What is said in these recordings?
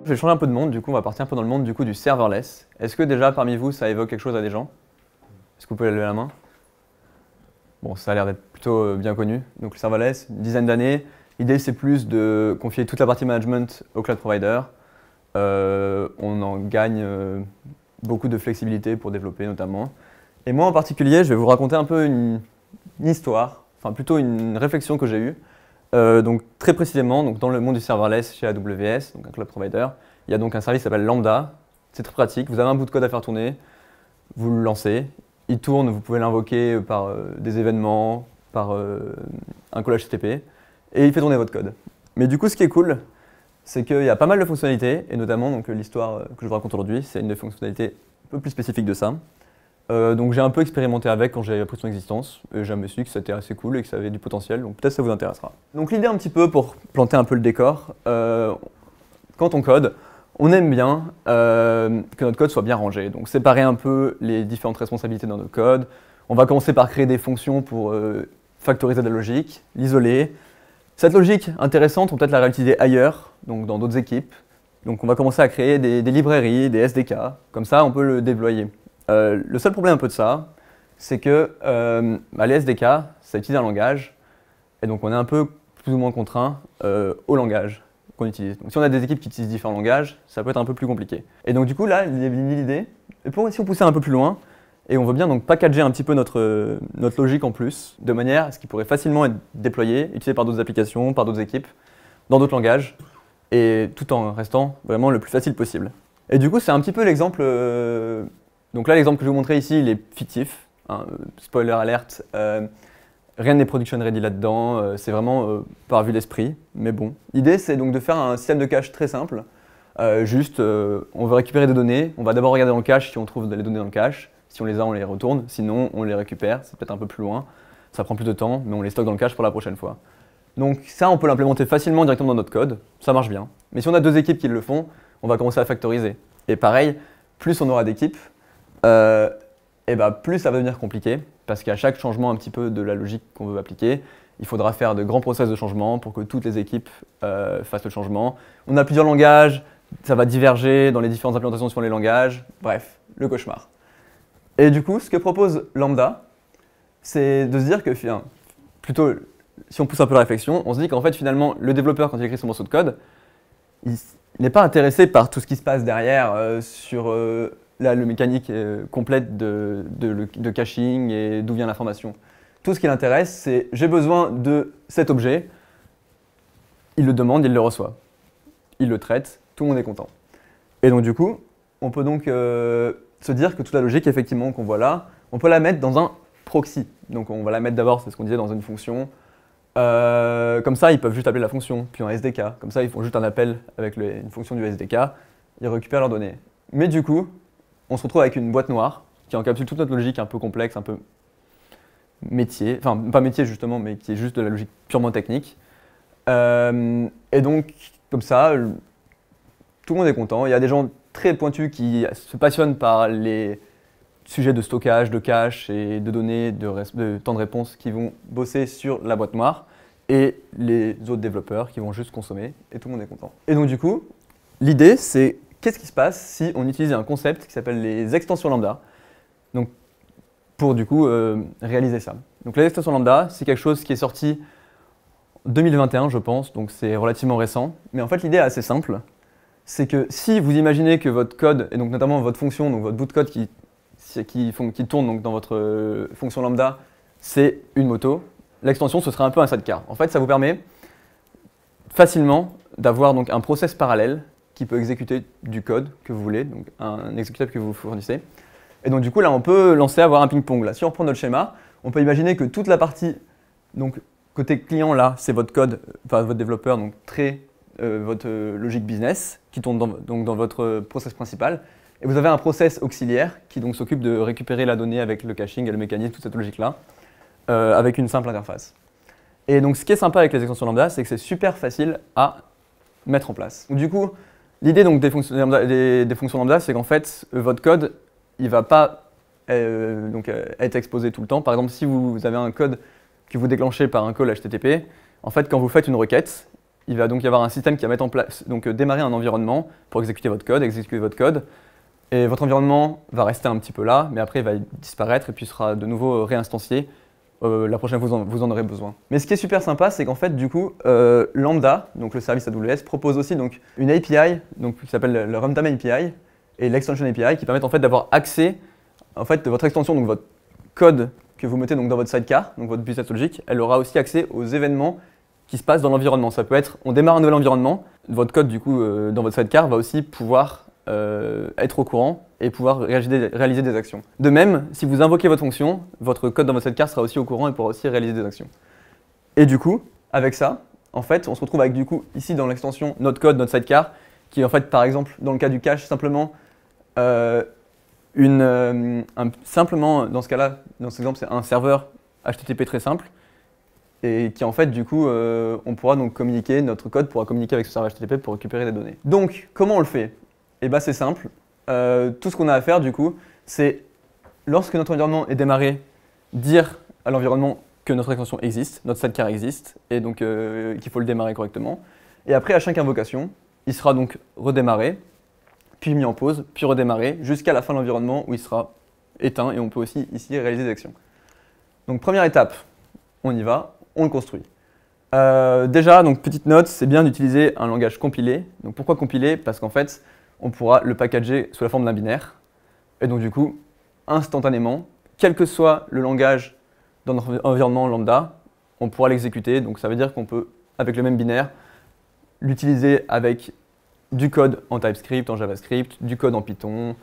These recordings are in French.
Je vais changer un peu de monde, du coup on va partir un peu dans le monde du coup du serverless. Est-ce que déjà parmi vous ça évoque quelque chose à des gens? Est-ce que vous pouvez lever la main? Bon, ça a l'air d'être plutôt bien connu. Donc le serverless, une dizaine d'années. L'idée c'est plus de confier toute la partie management au cloud provider. On en gagne beaucoup de flexibilité pour développer notamment. Et moi en particulier, je vais vous raconter un peu une histoire, enfin plutôt une réflexion que j'ai eue. Donc très précisément, donc dans le monde du serverless chez AWS, donc un cloud provider, il y a donc un service qui s'appelle Lambda. C'est très pratique, vous avez un bout de code à faire tourner, vous le lancez, il tourne, vous pouvez l'invoquer par des événements, par un call HTTP, et il fait tourner votre code. Mais du coup, ce qui est cool, c'est qu'il y a pas mal de fonctionnalités, et notamment l'histoire que je vous raconte aujourd'hui, c'est une des fonctionnalités un peu plus spécifiques de ça. Donc j'ai un peu expérimenté avec quand j'ai appris son existence, et je me suis dit que c'était assez cool et que ça avait du potentiel, donc peut-être ça vous intéressera. Donc l'idée un petit peu pour planter un peu le décor, quand on code, on aime bien que notre code soit bien rangé, donc séparer un peu les différentes responsabilités dans notre code. On va commencer par créer des fonctions pour factoriser la logique, l'isoler. Cette logique intéressante, on peut peut-être la réutiliser ailleurs, donc dans d'autres équipes. Donc on va commencer à créer des librairies, des SDK, comme ça on peut le déployer. Le seul problème un peu de ça, c'est que les SDK, ça utilise un langage, et donc on est un peu plus ou moins contraint au langage qu'on utilise. Donc si on a des équipes qui utilisent différents langages, ça peut être un peu plus compliqué. Et donc du coup là, l'idée, si on poussait un peu plus loin, et on veut bien donc packager un petit peu notre logique en plus, de manière à ce qu'il pourrait facilement être déployé, utilisé par d'autres applications, par d'autres équipes, dans d'autres langages, et tout en restant vraiment le plus facile possible. Et du coup, c'est un petit peu l'exemple. Donc là, l'exemple que je vais vous montrer ici, il est fictif. Hein, spoiler alert, rien n'est production ready là-dedans, c'est vraiment par vue d'esprit, mais bon. L'idée, c'est donc de faire un système de cache très simple. On veut récupérer des données, on va d'abord regarder dans le cache si on trouve les données dans le cache. Si on les a, on les retourne, sinon on les récupère, c'est peut-être un peu plus loin, ça prend plus de temps, mais on les stocke dans le cache pour la prochaine fois. Donc ça, on peut l'implémenter facilement directement dans notre code, ça marche bien. Mais si on a deux équipes qui le font, on va commencer à factoriser. Et pareil, plus on aura d'équipes, plus ça va devenir compliqué, parce qu'à chaque changement un petit peu de la logique qu'on veut appliquer, il faudra faire de grands process de changement pour que toutes les équipes fassent le changement. On a plusieurs langages, ça va diverger dans les différentes implémentations sur les langages, bref, le cauchemar. Et du coup, ce que propose Lambda, c'est de se dire que, plutôt, si on pousse un peu la réflexion, on se dit qu'en fait, finalement, le développeur, quand il écrit son morceau de code, il n'est pas intéressé par tout ce qui se passe derrière sur la mécanique complète de caching et d'où vient l'information. Tout ce qui l'intéresse, c'est j'ai besoin de cet objet, il le demande, il le reçoit. Il le traite, tout le monde est content. Et donc du coup, on peut donc se dire que toute la logique, effectivement, qu'on voit là, on peut la mettre dans un proxy. Donc on va la mettre d'abord, c'est ce qu'on disait, dans une fonction. Comme ça, ils peuvent juste appeler la fonction, puis un SDK. Comme ça, ils font juste un appel avec une fonction du SDK, ils récupèrent leurs données. Mais du coup, on se retrouve avec une boîte noire qui encapsule toute notre logique un peu complexe, un peu métier, enfin pas métier justement, mais qui est juste de la logique purement technique. Et donc, comme ça, tout le monde est content. Il y a des gens très pointus qui se passionnent par les sujets de stockage, de cache et de données, de temps de réponse qui vont bosser sur la boîte noire et les autres développeurs qui vont juste consommer et tout le monde est content. Et donc du coup, l'idée c'est qu'est-ce qui se passe si on utilise un concept qui s'appelle les extensions lambda donc, pour du coup réaliser ça. Donc les extensions lambda, c'est quelque chose qui est sorti en 2021 je pense, donc c'est relativement récent. Mais en fait l'idée est assez simple, c'est que si vous imaginez que votre code, et donc notamment votre fonction, donc votre bout de code qui tourne donc dans votre fonction lambda, c'est une moto, l'extension ce serait un peu un sidecar. En fait ça vous permet facilement d'avoir donc un process parallèle qui peut exécuter du code que vous voulez, donc un exécutable que vous fournissez. Et donc du coup là on peut avoir un ping-pong. Là, si on reprend notre schéma, on peut imaginer que toute la partie donc côté client là, c'est votre code, enfin votre développeur, donc votre logique business qui tourne dans votre process principal. Et vous avez un process auxiliaire qui donc s'occupe de récupérer la donnée avec le caching et le mécanisme, toute cette logique là, avec une simple interface. Et donc ce qui est sympa avec les extensions lambda, c'est que c'est super facile à mettre en place. Donc, du coup, l'idée des fonctions lambda, c'est qu'en fait, votre code, il ne va pas être exposé tout le temps. Par exemple, si vous avez un code que vous déclenchez par un call HTTP, en fait, quand vous faites une requête, il va donc y avoir un système qui va mettre en place, donc démarrer un environnement pour exécuter votre code, et votre environnement va rester un petit peu là, mais après il va disparaître et puis sera de nouveau réinstancié la prochaine fois que vous en aurez besoin. Mais ce qui est super sympa, c'est qu'en fait, du coup, Lambda, donc le service AWS, propose aussi donc, une API donc, qui s'appelle le Runtime API et l'Extension API qui permettent en fait d'avoir accès en fait, de votre extension, donc votre code que vous mettez donc, dans votre sidecar, donc votre business logic, elle aura aussi accès aux événements qui se passent dans l'environnement. Ça peut être, on démarre un nouvel environnement, votre code du coup dans votre sidecar va aussi pouvoir être au courant et pouvoir réaliser des actions. De même, si vous invoquez votre fonction, votre code dans votre sidecar sera aussi au courant et pourra aussi réaliser des actions. Et du coup, avec ça, en fait, on se retrouve avec du coup ici dans l'extension notre code, notre sidecar, qui est en fait par exemple dans le cas du cache simplement simplement dans ce cas-là, dans cet exemple, c'est un serveur HTTP très simple et qui en fait du coup on pourra donc communiquer, notre code pourra communiquer avec ce serveur HTTP pour récupérer des données. Donc comment on le fait? Eh bien c'est simple, tout ce qu'on a à faire du coup, c'est lorsque notre environnement est démarré, dire à l'environnement que notre extension existe, notre sidecar existe, et donc qu'il faut le démarrer correctement. Et après, à chaque invocation, il sera donc redémarré, puis mis en pause, puis redémarré, jusqu'à la fin de l'environnement où il sera éteint, et on peut aussi ici réaliser des actions. Donc première étape, on y va, on le construit. Déjà, donc petite note, c'est bien d'utiliser un langage compilé. Donc pourquoi compiler? Parce qu'en fait, on pourra le packager sous la forme d'un binaire. Et donc du coup, instantanément, quel que soit le langage dans notre environnement lambda, on pourra l'exécuter. Donc ça veut dire qu'on peut, avec le même binaire, l'utiliser avec du code en TypeScript, en JavaScript, du code en Python,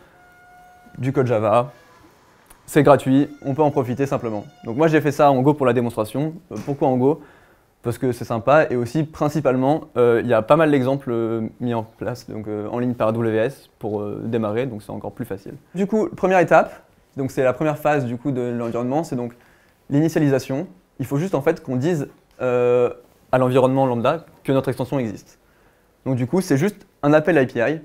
du code Java. C'est gratuit, on peut en profiter simplement. Donc moi j'ai fait ça en Go pour la démonstration. Pourquoi en Go? Parce que c'est sympa et aussi principalement il y a pas mal d'exemples mis en place donc, en ligne par AWS pour démarrer, donc c'est encore plus facile. Du coup, première étape, donc c'est la première phase du coup de l'environnement, c'est donc l'initialisation. Il faut juste en fait qu'on dise à l'environnement lambda que notre extension existe. Donc du coup, c'est juste un appel API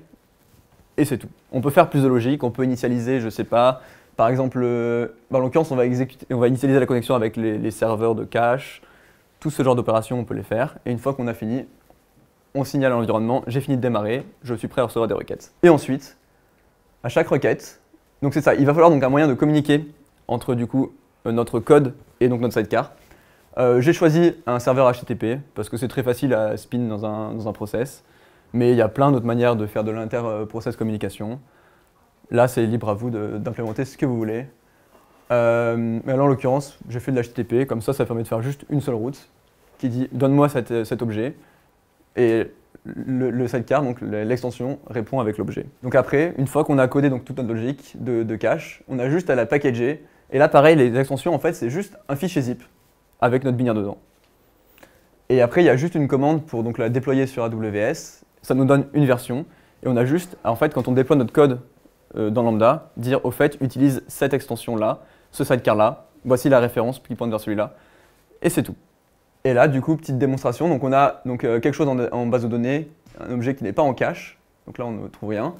et c'est tout. On peut faire plus de logique, on peut initialiser, je sais pas, par exemple, en l'occurrence, on va initialiser la connexion avec les serveurs de cache. Tout ce genre d'opérations, on peut les faire. Et une fois qu'on a fini, on signale à l'environnement, j'ai fini de démarrer, je suis prêt à recevoir des requêtes. Et ensuite, à chaque requête, donc c'est ça, il va falloir donc un moyen de communiquer entre du coup notre code et donc notre sidecar. J'ai choisi un serveur HTTP parce que c'est très facile à spin dans un process. Mais il y a plein d'autres manières de faire de l'inter-process communication. Là, c'est libre à vous d'implémenter ce que vous voulez. Mais alors, en l'occurrence, j'ai fait de l'HTTP, comme ça permet de faire juste une seule route qui dit « donne-moi cet objet » et le sidecar, donc l'extension, répond avec l'objet. Donc après, une fois qu'on a codé donc, toute notre logique de cache, on a juste à la packager. Et là, pareil, les extensions, en fait, c'est juste un fichier zip avec notre binaire dedans. Et après, il y a juste une commande pour donc, la déployer sur AWS. Ça nous donne une version. Et on a juste, en fait, quand on déploie notre code dans Lambda, dire au fait, utilise cette extension-là, ce sidecar-là, voici la référence qui pointe vers celui-là, et c'est tout. Et là, du coup, petite démonstration, donc on a quelque chose en base de données, un objet qui n'est pas en cache, donc là on ne trouve rien.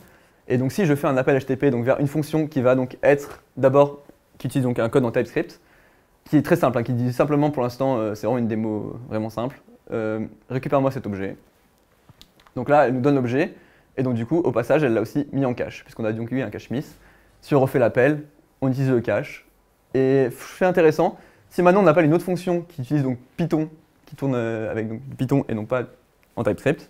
Et donc si je fais un appel HTTP donc, vers une fonction qui va donc être d'abord, qui utilise donc un code en TypeScript, qui est très simple, hein, qui dit simplement pour l'instant, c'est vraiment une démo vraiment simple, récupère-moi cet objet. Donc là, elle nous donne l'objet, et donc du coup, au passage, elle l'a aussi mis en cache, puisqu'on a donc eu un cache miss. Si on refait l'appel, on utilise le cache. Et fait intéressant, si maintenant on appelle une autre fonction qui utilise donc Python, qui tourne avec donc, Python et non pas en TypeScript,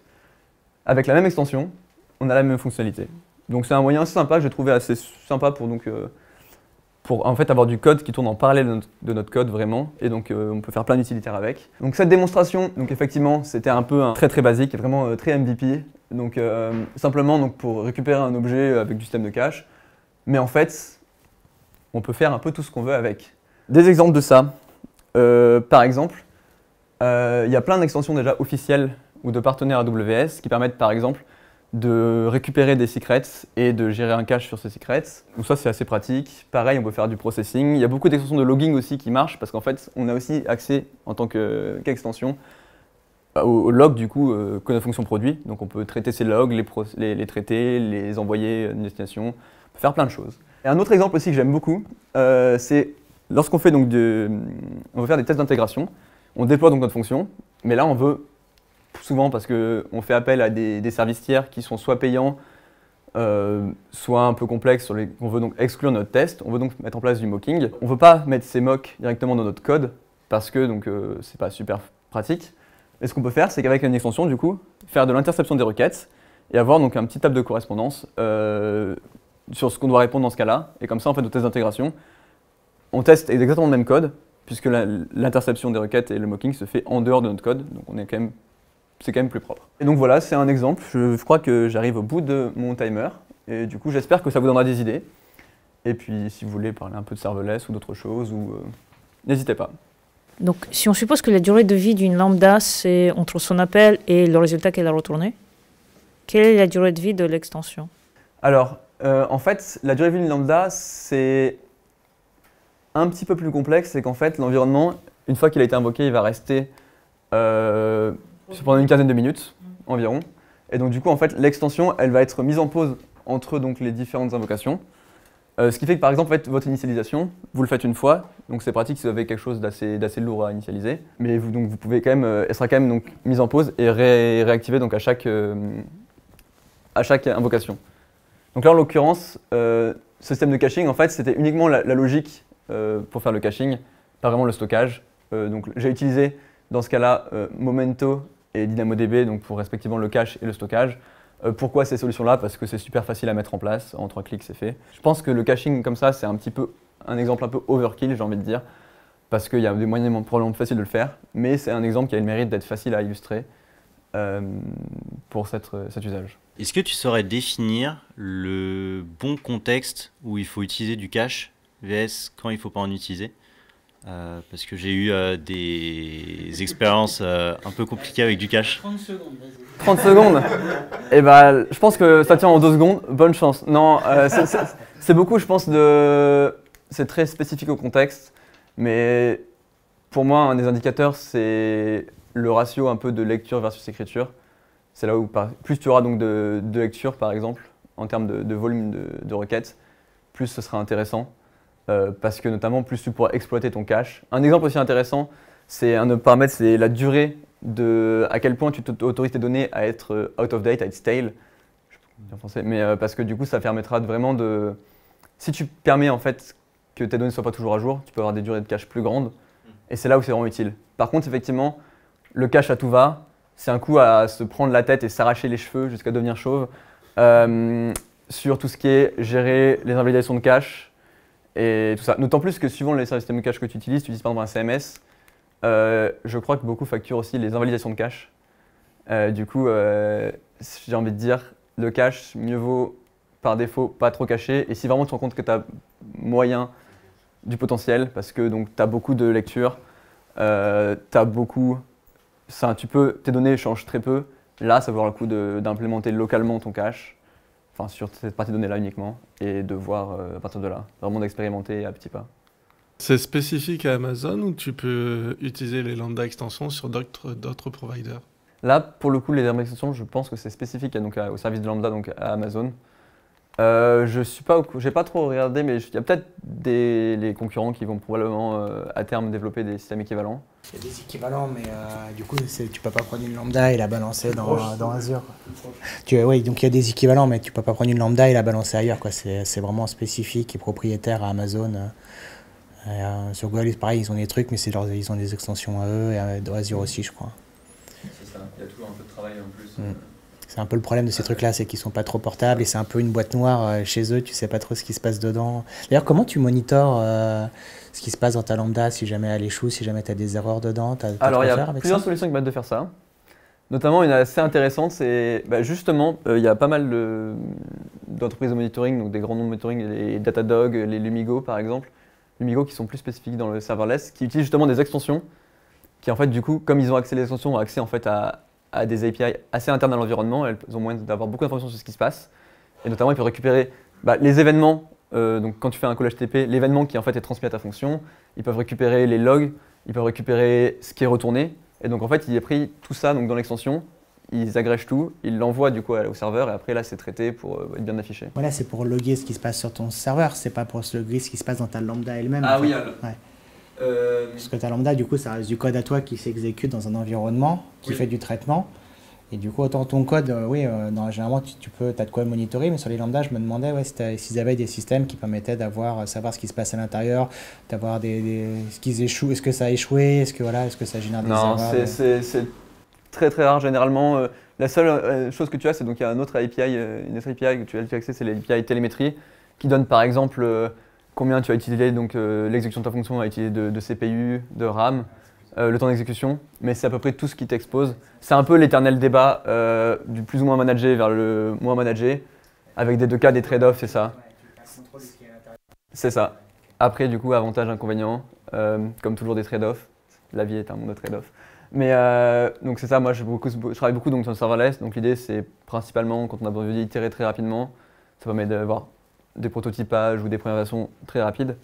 avec la même extension, on a la même fonctionnalité. Donc c'est un moyen assez sympa que j'ai trouvé assez sympa pour en fait avoir du code qui tourne en parallèle de notre code vraiment, et donc on peut faire plein d'utilitaires avec. Donc cette démonstration, donc effectivement, c'était un peu très basique, vraiment très MVP, donc simplement donc, pour récupérer un objet avec du système de cache, mais en fait, on peut faire un peu tout ce qu'on veut avec. Des exemples de ça, par exemple, il y a plein d'extensions déjà officielles ou de partenaires AWS qui permettent par exemple de récupérer des secrets et de gérer un cache sur ces secrets. Donc ça c'est assez pratique. Pareil, on peut faire du processing. Il y a beaucoup d'extensions de logging aussi qui marchent parce qu'en fait on a aussi accès en tant qu'extension aux logs du coup que notre fonction produit. Donc on peut traiter ces logs, les traiter, les envoyer à une destination. On peut faire plein de choses. Et un autre exemple aussi que j'aime beaucoup, c'est lorsqu'on fait donc on veut faire des tests d'intégration. On déploie donc notre fonction, mais là on veut souvent parce qu'on fait appel à des services tiers qui sont soit payants, soit un peu complexes, on veut donc exclure notre test, on veut donc mettre en place du mocking. On ne veut pas mettre ces mocks directement dans notre code parce que c'est pas super pratique. Et ce qu'on peut faire, c'est qu'avec une extension, du coup, faire de l'interception des requêtes et avoir donc un petit table de correspondance sur ce qu'on doit répondre dans ce cas-là. Et comme ça, en fait, au test d'intégration, on teste exactement le même code, puisque l'interception des requêtes et le mocking se fait en dehors de notre code, donc c'est quand même plus propre. Et donc voilà, c'est un exemple. Je crois que j'arrive au bout de mon timer, et du coup, j'espère que ça vous donnera des idées. Et puis, si vous voulez parler un peu de serverless ou d'autres choses, n'hésitez pas. Donc, si on suppose que la durée de vie d'une lambda, c'est entre son appel et le résultat qu'elle a retourné, quelle est la durée de vie de l'extension? Alors, en fait, la durée de vie d'une lambda, c'est un petit peu plus complexe. C'est qu'en fait, l'environnement, une fois qu'il a été invoqué, il va rester pendant une quinzaine de minutes environ. Et donc, du coup, en fait, l'extension, elle va être mise en pause entre donc, les différentes invocations. Ce qui fait que, par exemple, en fait, votre initialisation, vous le faites une fois. Donc, c'est pratique si vous avez quelque chose d'assez lourd à initialiser. Mais vous pouvez quand même, elle sera quand même donc, mise en pause et réactivée donc, à chaque invocation. Donc là, en l'occurrence, ce système de caching, en fait, c'était uniquement la logique pour faire le caching, pas vraiment le stockage. Donc j'ai utilisé dans ce cas-là Momento et DynamoDB donc pour respectivement le cache et le stockage. Pourquoi ces solutions-là? Parce que c'est super facile à mettre en place, en 3 clics c'est fait. Je pense que le caching comme ça, c'est un exemple un peu overkill, j'ai envie de dire, parce qu'il y a des moyens probablement faciles de le faire, mais c'est un exemple qui a le mérite d'être facile à illustrer pour cet usage. Est-ce que tu saurais définir le bon contexte où il faut utiliser du cache vs quand il ne faut pas en utiliser? Parce que j'ai eu des expériences un peu compliquées avec du cache. 30 secondes, vas-y. 30 secondes? Eh ben, je pense que ça tient en 2 secondes. Bonne chance. Non, c'est beaucoup, je pense, c'est très spécifique au contexte. Mais pour moi, un des indicateurs, c'est le ratio un peu de lecture versus écriture. C'est là où plus tu auras donc de lecture, par exemple, en termes de volume de requêtes, plus ce sera intéressant. Parce que notamment, plus tu pourras exploiter ton cache. Un exemple aussi intéressant, c'est un autre paramètre, c'est la durée à quel point tu autorises tes données à être out of date, à être stale. Je sais pas comment dire en français, mais parce que du coup, ça permettra vraiment de... Si tu permets en fait que tes données ne soient pas toujours à jour, tu peux avoir des durées de cache plus grandes. Et c'est là où c'est vraiment utile. Par contre, effectivement, le cache à tout va, c'est un coup à se prendre la tête et s'arracher les cheveux jusqu'à devenir chauve. Sur tout ce qui est gérer les invalidations de cache, et tout ça. D'autant plus que suivant les systèmes de cache que tu utilises par exemple un CMS, je crois que beaucoup facturent aussi les invalidations de cache. Du coup, j'ai envie de dire, le cache, mieux vaut par défaut pas trop caché. Et si vraiment tu te rends compte que tu as moyen du potentiel, parce que tu as beaucoup de lectures, tes données changent très peu, là ça vaut le coup d'implémenter localement ton cache. Enfin, sur cette partie de données-là uniquement, et de voir à partir de là, vraiment d'expérimenter à petits pas. C'est spécifique à Amazon ou tu peux utiliser les lambda extensions sur d'autres providers? Là, pour le coup, les lambda extensions, je pense que c'est spécifique au service de lambda, donc à Amazon. J'ai pas trop regardé, mais il y a peut-être les concurrents qui vont probablement à terme développer des systèmes équivalents. Il y a des équivalents, mais du coup, tu peux pas prendre une lambda et la balancer dans Azure. Oui, donc il y a des équivalents, mais tu peux pas prendre une lambda et la balancer ailleurs. C'est vraiment spécifique et propriétaire à Amazon. Sur Google, pareil, ils ont des trucs, mais ils ont des extensions à eux et à Azure aussi, je crois. C'est ça, il y a toujours un peu de travail en plus. C'est un peu le problème de ces trucs-là, c'est qu'ils sont pas trop portables et c'est un peu une boîte noire chez eux, tu sais pas trop ce qui se passe dedans. D'ailleurs, comment tu monitores ce qui se passe dans ta lambda si jamais elle échoue, si jamais tu as des erreurs dedans? Alors, il y a plusieurs solutions qui permettent de faire ça. Notamment, une assez intéressante, c'est justement, il y a pas mal d'entreprises de monitoring, donc des grands noms de monitoring, les Datadog, les Lumigo par exemple. Lumigo qui sont plus spécifiques dans le serverless, qui utilisent justement des extensions, qui en fait, du coup, comme ils ont accès les extensions, ont accès en fait à des API assez internes à l'environnement, elles ont moyen d'avoir beaucoup d'informations sur ce qui se passe. Et notamment, ils peuvent récupérer les événements, donc quand tu fais un call HTTP, l'événement qui en fait est transmis à ta fonction, ils peuvent récupérer les logs, ils peuvent récupérer ce qui est retourné. Et donc en fait, il a pris tout ça donc, dans l'extension, ils agrègent tout, ils l'envoient du coup au serveur et après là c'est traité pour être bien affiché. Voilà, c'est pour loguer ce qui se passe sur ton serveur, c'est pas pour se loguer ce qui se passe dans ta lambda elle-même. Ah oui, ouais. Parce que ta lambda, du coup, ça reste du code à toi qui s'exécute dans un environnement, qui fait du traitement. Et du coup, autant ton code, oui, généralement, as de quoi le monitorer, mais sur les lambdas, je me demandais s'ils avaient des systèmes qui permettaient savoir ce qui se passe à l'intérieur, d'avoir ce qu'ils échouent, est-ce que ça a échoué, est-ce que ça génère des erreurs. Non, c'est très très rare généralement. La seule chose que tu as, c'est donc il y a une autre API que tu as accès, c'est l'API télémétrie, qui donne par exemple combien tu as utilisé donc l'exécution de ta fonction a utilisé de CPU, de RAM. Le temps d'exécution, mais c'est à peu près tout ce qui t'expose. C'est un peu l'éternel débat du plus ou moins managé vers le moins managé, avec des deux cas, des trade-offs, c'est ça. C'est ça. Après, du coup, avantages, inconvénients, comme toujours des trade-offs. La vie est un monde de trade-offs. Mais donc c'est ça, moi je travaille beaucoup donc, sur le serverless, donc l'idée c'est principalement quand on a besoin d'itérer très rapidement, ça permet d'avoir des prototypages ou des premières versions très rapides.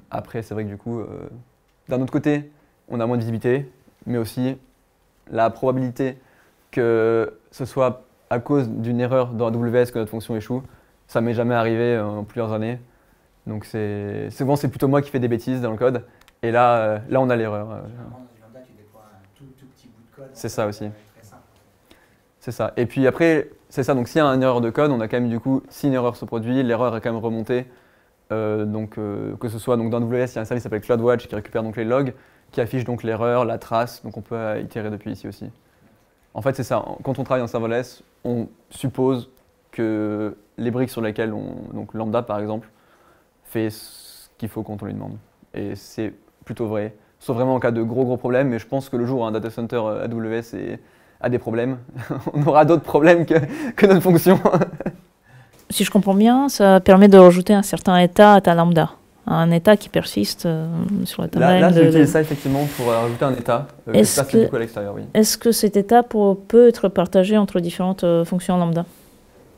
Après, c'est vrai que du coup, d'un autre côté, on a moins de visibilité, mais aussi la probabilité que ce soit à cause d'une erreur dans AWS que notre fonction échoue, ça m'est jamais arrivé en plusieurs années. Donc souvent c'est plutôt moi qui fais des bêtises dans le code, et là on a l'erreur. C'est ça aussi. C'est ça. Et puis après, c'est ça, donc s'il y a une erreur de code, on a quand même du coup, si une erreur se produit, l'erreur est quand même remontée. Que ce soit donc dans AWS, il y a un service qui s'appelle CloudWatch qui récupère donc les logs, qui affiche donc l'erreur, la trace, donc on peut itérer depuis ici aussi. En fait, c'est ça, quand on travaille en serverless, on suppose que les briques sur lesquelles donc Lambda par exemple, fait ce qu'il faut quand on lui demande. Et c'est plutôt vrai, sauf vraiment en cas de gros problèmes, mais je pense que le jour où un data center AWS a des problèmes, on aura d'autres problèmes que notre fonction. Si je comprends bien, ça permet de rajouter un certain état à ta lambda, un état qui persiste sur la timeline. Là j'utilise ça effectivement pour rajouter un état qui se passe du coup à l'extérieur, oui. Est-ce que cet état peut être partagé entre différentes fonctions lambda?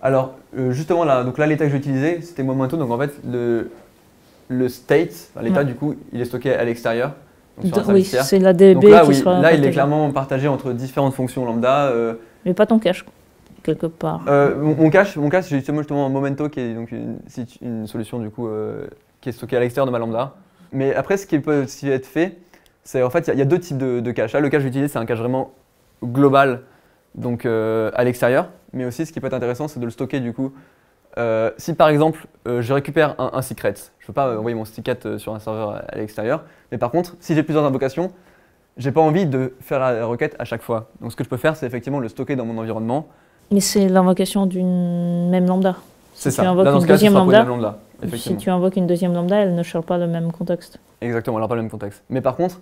Alors justement là, donc là l'état que j'ai utilisé, c'était Momento, donc en fait le state, l'état du coup, il est stocké à l'extérieur. Oui, c'est la DB donc là, qui sera là partagée. il est clairement partagé entre différentes fonctions lambda. Mais pas ton cache quelque part. Mon cache, c'est justement Momento qui est donc une solution du coup qui est stockée à l'extérieur de ma lambda. Mais après, ce qui peut aussi être fait, c'est en fait il y a deux types de cache. Là, le cache que j'ai utilisé, c'est un cache vraiment global, donc à l'extérieur. Mais aussi, ce qui peut être intéressant, c'est de le stocker du coup. Si par exemple, je récupère un secret, je ne peux pas envoyer mon secret sur un serveur à l'extérieur. Mais par contre, si j'ai plusieurs invocations, j'ai pas envie de faire la requête à chaque fois. Donc ce que je peux faire, c'est effectivement le stocker dans mon environnement. Mais c'est l'invocation d'une même lambda. C'est Si ça. tu invoques Là, dans une ce cas, deuxième ce sera pour lambda, une même lambda. si tu invoques une deuxième lambda, elle ne share pas le même contexte. Exactement, elle n'a pas le même contexte. Mais par contre,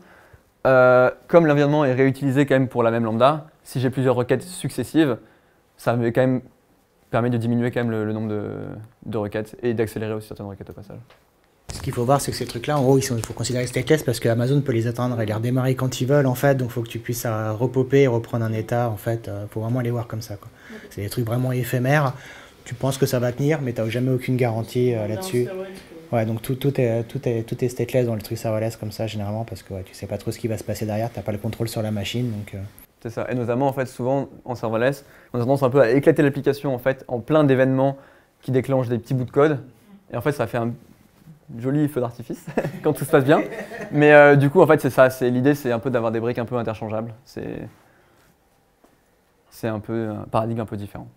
comme l'environnement est réutilisé quand même pour la même lambda, si j'ai plusieurs requêtes successives, ça me quand même permet de diminuer quand même le nombre de requêtes et d'accélérer aussi certaines requêtes au passage. Ce qu'il faut voir, c'est que ces trucs-là, en gros, il faut considérer stateless parce que Amazon peut les atteindre et les redémarrer quand ils veulent, en fait. Donc, il faut que tu puisses repopper et reprendre un état, en fait. Il faut vraiment les voir comme ça, quoi. C'est des trucs vraiment éphémères. Tu penses que ça va tenir, mais tu n'as jamais aucune garantie là-dessus. Ouais, donc tout est stateless dans le truc serverless comme ça, généralement, parce que tu sais pas trop ce qui va se passer derrière, tu n'as pas le contrôle sur la machine. Donc, C'est ça. Et notamment, en fait, souvent, en serverless, on a tendance un peu à éclater l'application, en fait, en plein d'événements qui déclenchent des petits bouts de code. Et en fait, ça fait un joli feu d'artifice quand tout se passe bien. Mais du coup, en fait, c'est ça. L'idée, c'est un peu d'avoir des briques un peu interchangeables. C'est un peu un paradigme un peu différent.